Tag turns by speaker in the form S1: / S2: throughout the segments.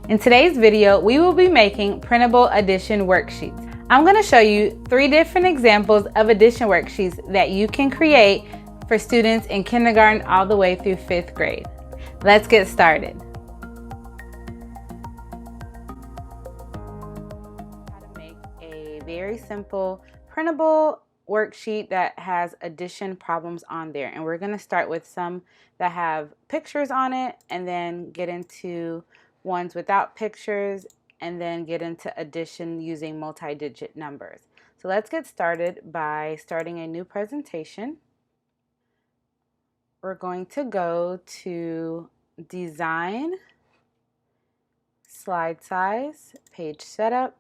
S1: In today's video, we will be making printable addition worksheets. I'm going to show you 3 different examples of addition worksheets that you can create for students in kindergarten all the way through 5th grade. Let's get started. How to make a very simple printable worksheet that has addition problems on there. And we're going to start with some that have pictures on it and then get into ones without pictures, and then get into addition using multi-digit numbers. So let's get started by starting a new presentation. We're going to go to Design, Slide Size, Page Setup,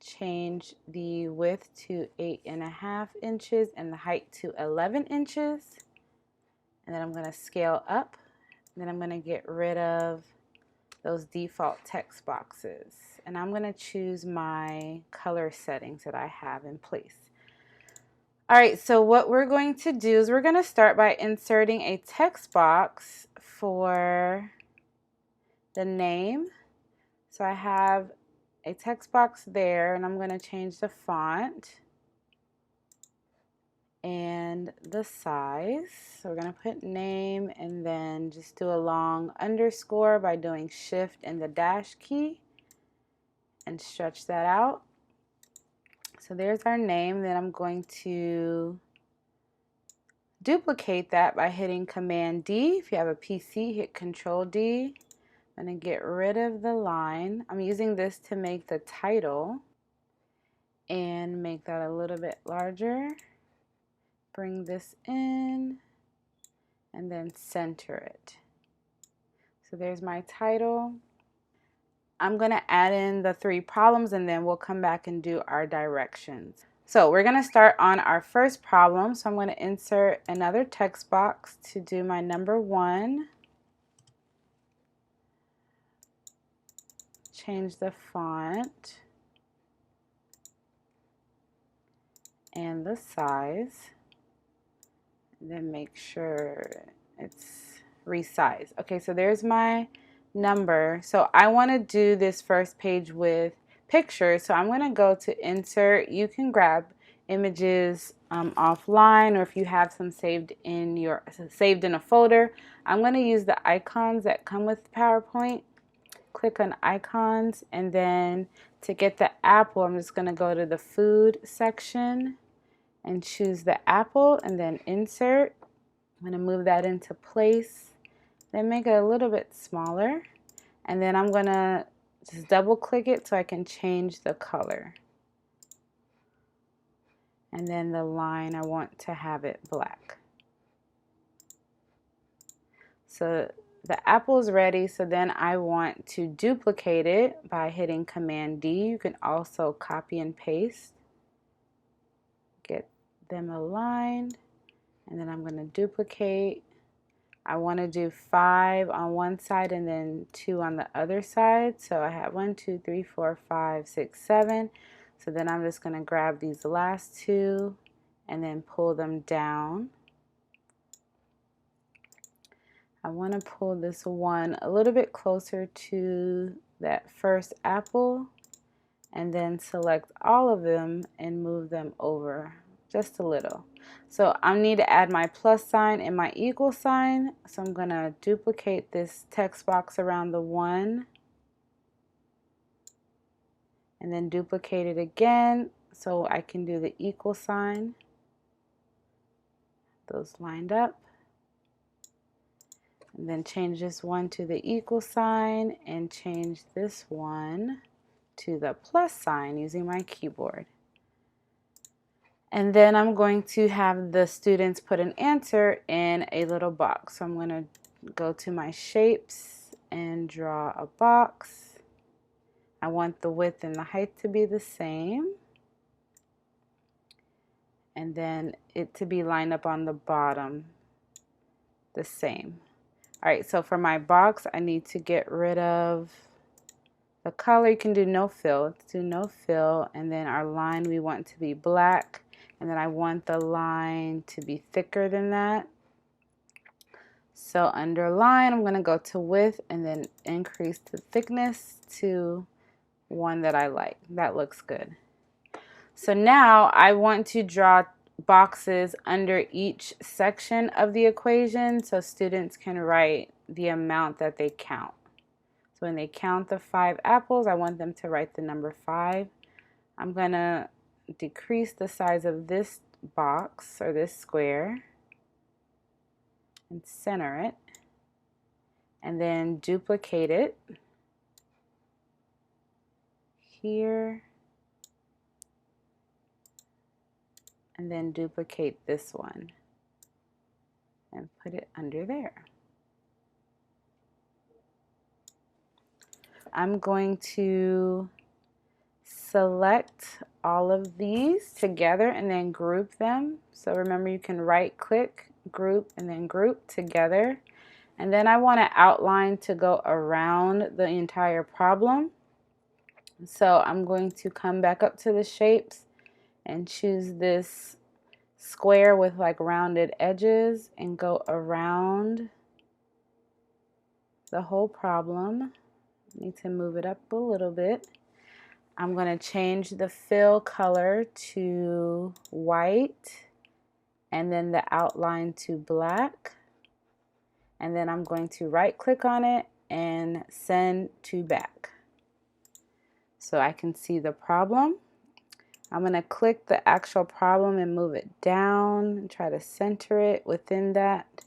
S1: change the width to 8.5 inches and the height to 11 inches. And then I'm going to scale up. Then I'm going to get rid of those default text boxes, and I'm going to choose my color settings that I have in place. Alright, so what we're going to do is we're going to start by inserting a text box for the name. So I have a text box there, and I'm going to change the font and the size. So we're going to put name and then just do a long underscore by doing shift and the dash key and stretch that out. So there's our name. Then I'm going to duplicate that by hitting Command D. If you have a PC, hit Control D. I'm going to get rid of the line. I'm using this to make the title and make that a little bit larger. Bring this in and then center it. So there's my title. I'm going to add in the 3 problems and then we'll come back and do our directions. So we're going to start on our first problem. So I'm going to insert another text box to do my number 1. Change the font and the size. Then make sure it's resized. Okay, so there's my number. So I want to do this first page with pictures, so I'm going to go to insert. You can grab images offline, or if you have some saved in a folder. I'm going to use the icons that come with PowerPoint. Click on icons, and then to get the apple, I'm just going to go to the food section and choose the apple and then insert. I'm going to move that into place, then make it a little bit smaller, and then I'm going to just double click it so I can change the color. And then the line, I want to have it black. So the apple is ready, so then I want to duplicate it by hitting Command D. You can also copy and paste. Get them aligned, and then I'm going to duplicate. I want to do 5 on one side and then 2 on the other side. So I have 1, 2, 3, 4, 5, 6, 7. So then I'm just going to grab these last 2 and then pull them down. I want to pull this one a little bit closer to that first apple, and then select all of them and move them over just a little. So I need to add my plus sign and my equal sign. So I'm going to duplicate this text box around the 1 and then duplicate it again so I can do the equal sign. Those lined up. And then change this one to the equal sign and change this one to the plus sign using my keyboard. And then I'm going to have the students put an answer in a little box. So I'm going to go to my shapes and draw a box. I want the width and the height to be the same, and then it to be lined up on the bottom the same. Alright, so for my box I need to get rid of the color. You can do no fill. Let's do no fill, and then our line we want to be black, and then I want the line to be thicker than that. So under line, I'm going to go to width and then increase the thickness to one that I like. That looks good. So now I want to draw boxes under each section of the equation so students can write the amount that they count. So when they count the 5 apples, I want them to write the number 5. I'm going to decrease the size of this box or this square and center it, and then duplicate it here, and then duplicate this one and put it under there. I'm going to select all of these together and then group them. So remember, you can right click, group, and then group together. And then I want to outline to go around the entire problem. So I'm going to come back up to the shapes and choose this square with like rounded edges and go around the whole problem. I need to move it up a little bit. I'm going to change the fill color to white and then the outline to black. And then I'm going to right click on it and send to back so I can see the problem. I'm going to click the actual problem and move it down and try to center it within that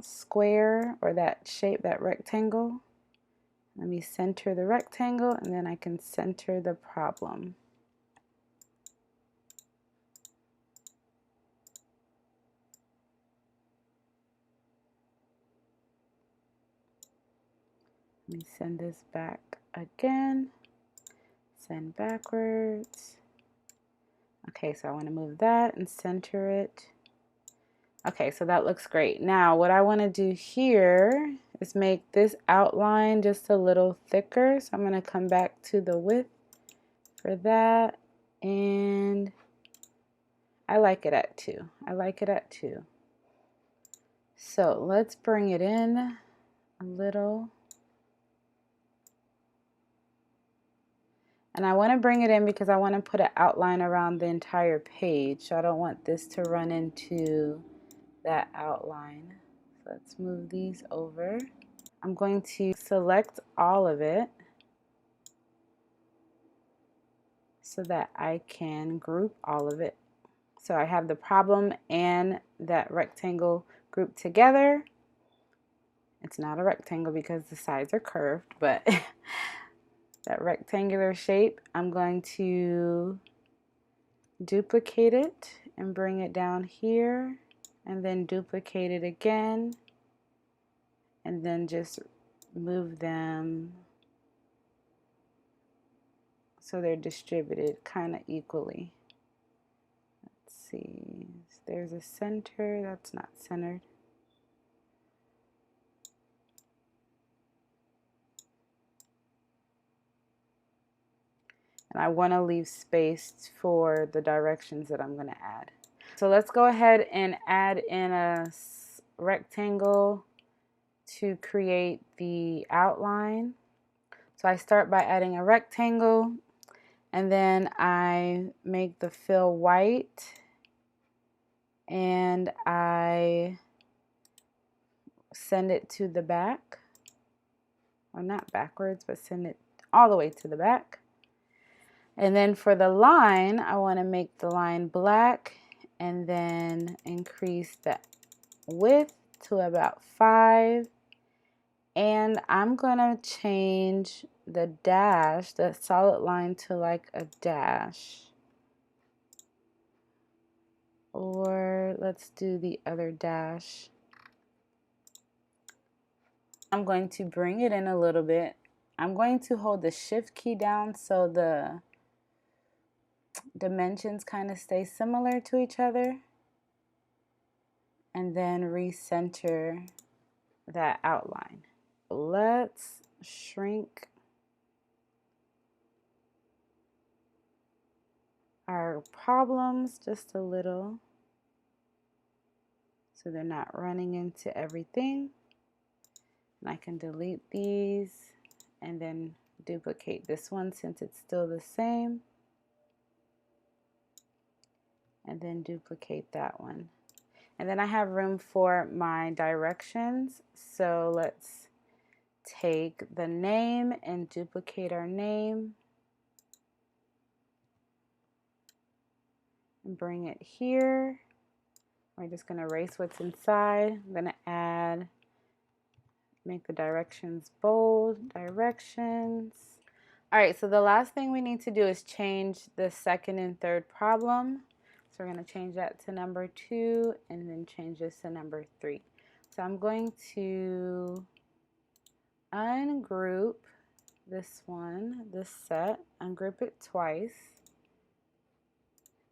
S1: square or that shape, that rectangle. Let me center the rectangle and then I can center the problem. Let me send this back again. Send backwards. Okay, so I want to move that and center it. Okay, so that looks great. Now what I want to do here is make this outline just a little thicker. So I'm going to come back to the width for that, and I like it at 2. I like it at 2. So let's bring it in a little. And I want to bring it in because I want to put an outline around the entire page. So I don't want this to run into that outline. So let's move these over. I'm going to select all of it so that I can group all of it. So I have the problem and that rectangle grouped together. It's not a rectangle because the sides are curved, but that rectangular shape, I'm going to duplicate it and bring it down here, and then duplicate it again, and then just move them so they're distributed kind of equally. Let's see, there's a center that's not centered. And I want to leave space for the directions that I'm going to add. So let's go ahead and add in a rectangle to create the outline. So I start by adding a rectangle, and then I make the fill white, and I send it to the back, or not backwards, but send it all the way to the back. And then for the line, I want to make the line black and then increase the width to about 5. And I'm going to change the dash, the solid line, to like a dash. Or let's do the other dash. I'm going to bring it in a little bit. I'm going to hold the shift key down so the dimensions kind of stay similar to each other, and then recenter that outline. Let's shrink our problems just a little so they're not running into everything. And I can delete these and then duplicate this one since it's still the same. And then duplicate that one. And then I have room for my directions. So let's take the name and duplicate our name. And bring it here. We're just going to erase what's inside. I'm going to make the directions bold, directions. All right, so the last thing we need to do is change the second and third problem. So we're going to change that to number 2 and then change this to number 3. So I'm going to ungroup this one, this set, ungroup it twice,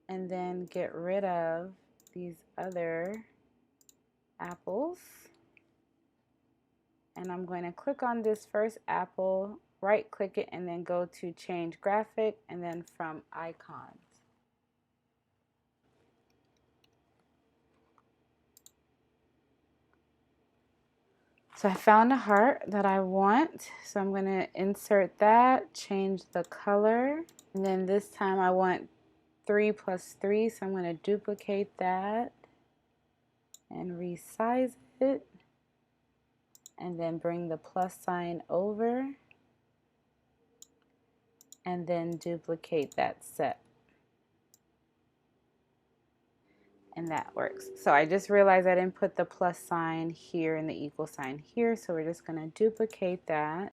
S1: and then get rid of these other apples. And I'm going to click on this first apple, right click it, and then go to change graphic, and then from icons. So I found a heart that I want, so I'm going to insert that, change the color, and then this time I want 3 plus 3, so I'm going to duplicate that and resize it, and then bring the plus sign over, and then duplicate that set. And that works. So I just realized I didn't put the plus sign here and the equal sign here, so we're just going to duplicate that.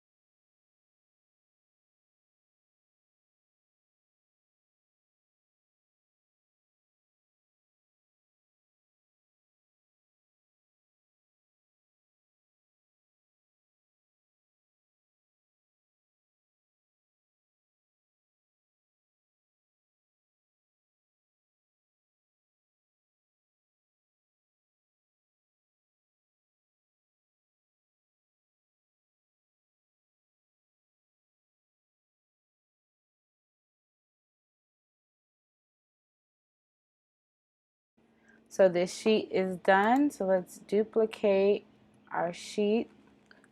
S1: So this sheet is done. So let's duplicate our sheet.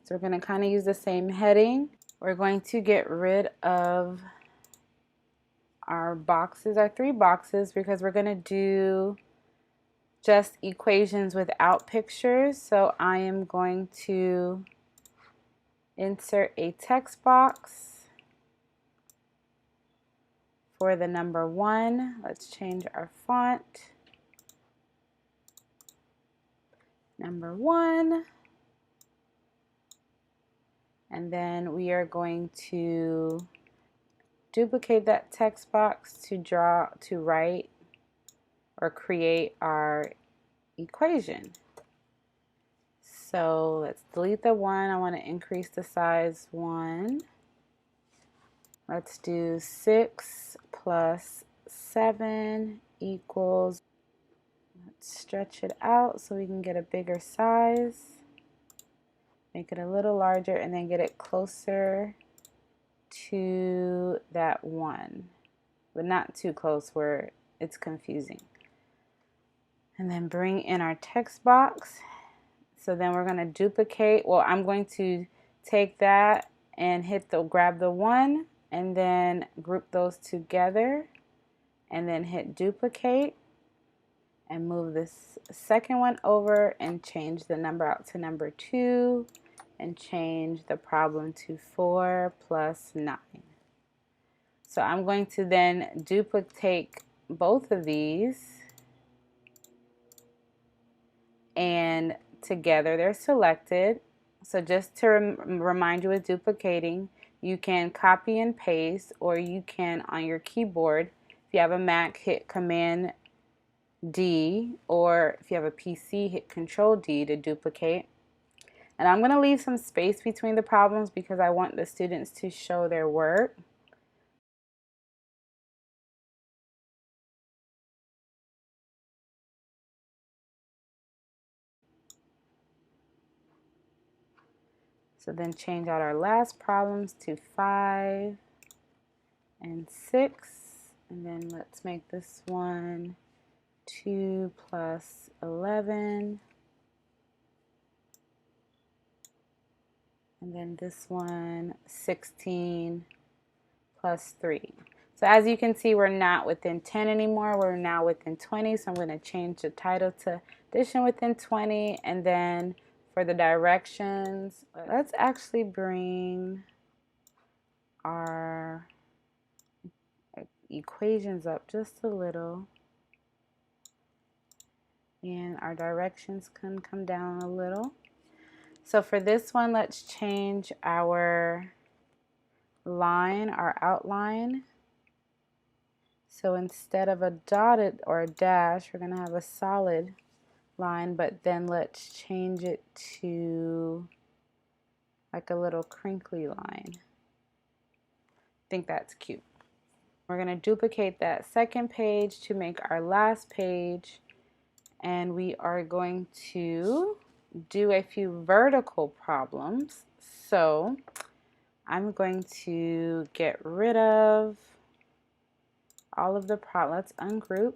S1: So we're going to kind of use the same heading. We're going to get rid of our boxes, our 3 boxes, because we're going to do just equations without pictures. So I am going to insert a text box for the number 1. Let's change our font. Number 1. And then we are going to duplicate that text box to write or create our equation. So let's delete the 1. I want to increase the size 1. Let's do 6 plus 7 equals, let's stretch it out so we can get a bigger size. Make it a little larger and then get it closer to that 1. But not too close where it's confusing. And then bring in our text box. So then we're going to duplicate. Well, I'm going to take that and grab the 1 and then group those together and then hit duplicate and move this second one over and change the number out to number 2 and change the problem to 4 plus 9. So I'm going to then duplicate both of these, and together they're selected. So just to remind you with duplicating, you can copy and paste, or you can on your keyboard, if you have a Mac, hit Command D, or if you have a PC, hit Control D to duplicate. And I'm going to leave some space between the problems because I want the students to show their work. So then change out our last problems to 5 and 6. And then let's make this one 2 plus 11. And then this one, 16 plus 3. So as you can see, we're not within 10 anymore. We're now within 20. So I'm going to change the title to addition within 20. And then for the directions, let's actually bring our equations up just a little. And our directions can come down a little. So for this one, let's change our line, our outline. So instead of a dotted or a dash, we're going to have a solid line, but then let's change it to like a little crinkly line. I think that's cute. We're going to duplicate that second page to make our last page, and we are going to do a few vertical problems. So I'm going to get rid of all of the problems. Let's ungroup.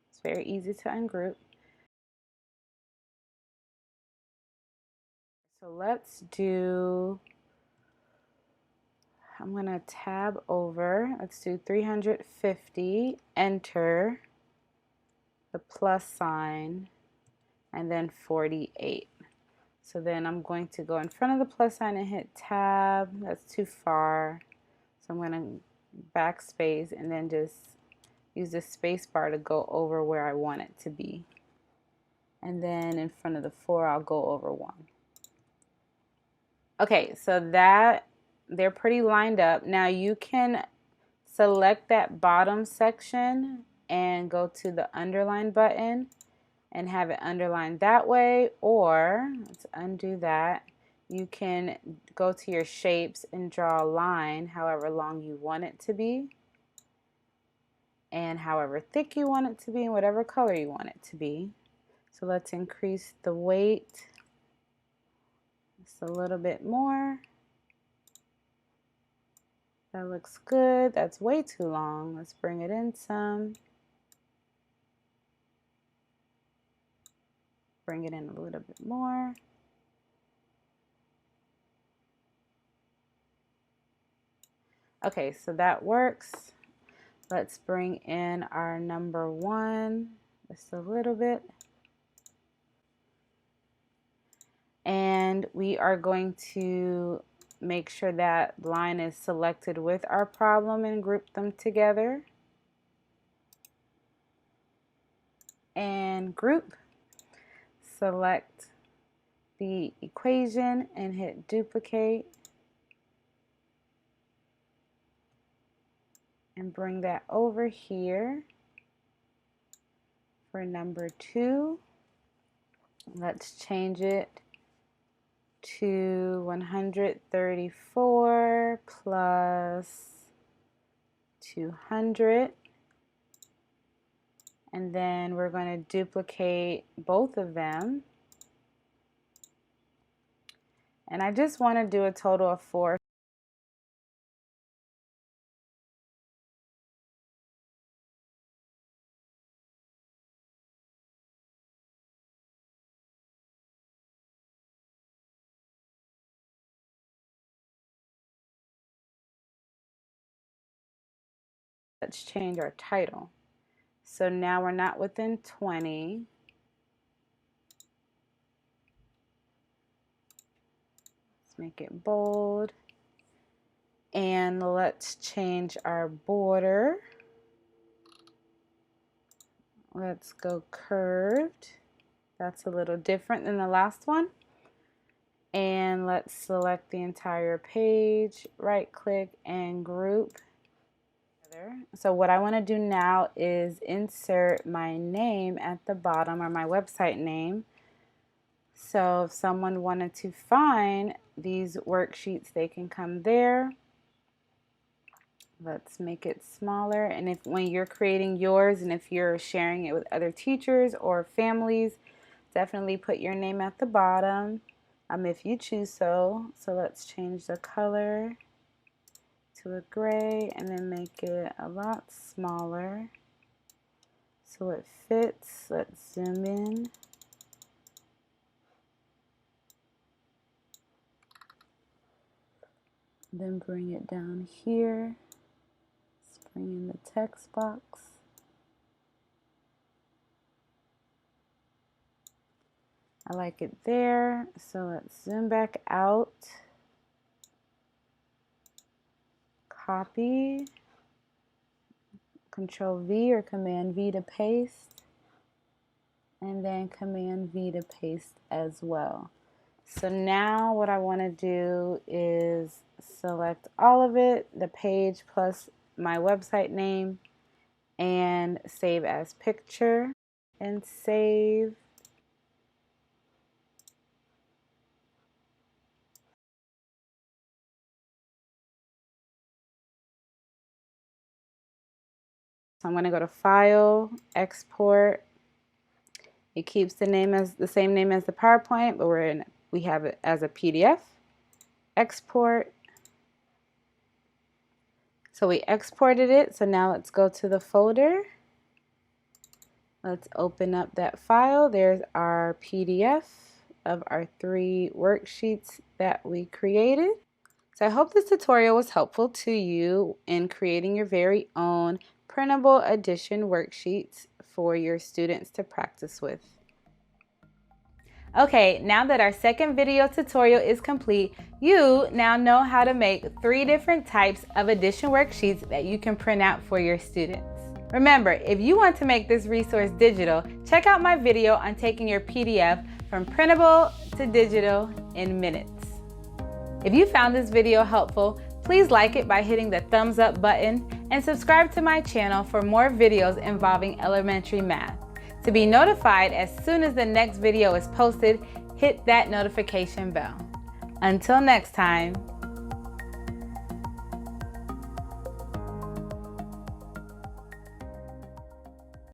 S1: It's very easy to ungroup. So let's do, I'm going to tab over. Let's do 350, enter the plus sign, and then 48. So then I'm going to go in front of the plus sign and hit tab. That's too far. So I'm going to backspace and then just use the space bar to go over where I want it to be. And then in front of the 4, I'll go over 1. Okay, so that they're pretty lined up. Now you can select that bottom section and go to the underline button and have it underlined that way, or let's undo that. You can go to your shapes and draw a line however long you want it to be and however thick you want it to be and whatever color you want it to be. So let's increase the weight just a little bit more. That looks good. That's way too long. Let's bring it in some. Bring it in a little bit more. Okay, so that works. Let's bring in our number 1 just a little bit. And we are going to make sure that line is selected with our problem and group them together. And group. Select the equation and hit duplicate. And bring that over here for number 2. Let's change it to 134 plus 200. And then we're going to duplicate both of them. And I just want to do a total of 4. Let's change our title. So now we're not within 20. Let's make it bold. And let's change our border. Let's go curved. That's a little different than the last one. And let's select the entire page, right click and group. So what I want to do now is insert my name at the bottom, or my website name. So if someone wanted to find these worksheets, they can come there. Let's make it smaller. And if when you're creating yours and if you're sharing it with other teachers or families, definitely put your name at the bottom if you choose so. So let's change the color to a gray and then make it a lot smaller so it fits. Let's zoom in. Then bring it down here. Let's bring in the text box. I like it there, so let's zoom back out. Copy. Control V or Command V to paste. And then Command V to paste as well. So now what I want to do is select all of it, the page plus my website name, and save as picture, and save. So I'm going to go to File, Export. It keeps the name as the same name as the PowerPoint, but we have it as a PDF. Export. So we exported it. So now let's go to the folder. Let's open up that file. There's our PDF of our 3 worksheets that we created. So I hope this tutorial was helpful to you in creating your very own printable edition worksheets for your students to practice with. Okay, now that our second video tutorial is complete, you now know how to make 3 different types of edition worksheets that you can print out for your students. Remember, if you want to make this resource digital, check out my video on taking your PDF from printable to digital in minutes. If you found this video helpful, please like it by hitting the thumbs up button and subscribe to my channel for more videos involving elementary math. To be notified as soon as the next video is posted, hit that notification bell. Until next time.